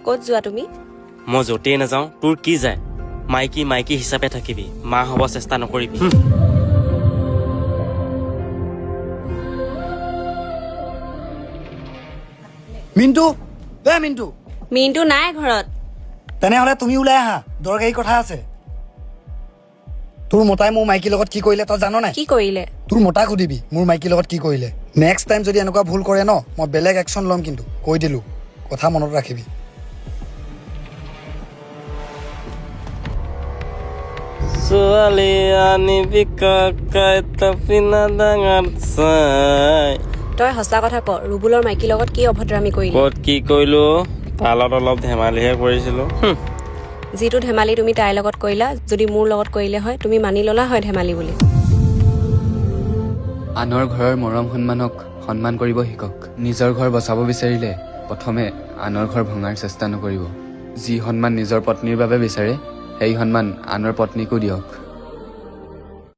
ক'ত যোৱা তুমি? মই য'তেই নাযাওঁ তোৰ কি যায়? মাইকী মাইকী হিচাপে থাকিবি, মা হ'ব চেষ্টা নকৰিবি। মিণ্টু, মিণ্টু। মিণ্টু নাই ঘৰত। তেনেহ'লে তুমি ওলাই আহা, দৰকাৰী কথা আছে। তোৰ মতাই মোৰ মাইকীৰ লগত কি কৰিলে তই জান নাই? কি কৰিলে? তোৰ মতাক সুধিবি মোৰ মাইকীৰ লগত কি কৰিলে। নেক্সট টাইম যদি এনেকুৱা ভুল কৰে ন, মই বেলেগ একশ্যন ল'ম কিন্তু, কৈ দিলোঁ। কথা মনত ৰাখিবি। ছোৱালী আনিবি কাকাই তাপিনা ডাঙৰ চাই। তই সঁচা কথা ক, ৰুবুলৰ মাইকীৰ লগত কি অভদ্ৰামি কৰিলি? ক'ত কি কৰিলো? তালত অলপ ধেমালিহে কৰিছিলো। যিটো ধেমালি তুমি তাইৰ লগত কৰিলা, যদি মোৰ লগত কৰিলে হয় তুমি মানি ল'লা হয় ধেমালি বুলি। আনৰ ঘৰৰ মৰম সন্মানক সন্মান কৰিব শিকক। নিজৰ ঘৰ বচাব বিচাৰিলে প্ৰথমে আনৰ ঘৰ ভঙাৰ চেষ্টা নকৰিব। যি সন্মান নিজৰ পত্নীৰ বাবে বিচাৰে সেই সন্মান আনৰ পত্নীকো দিয়ক।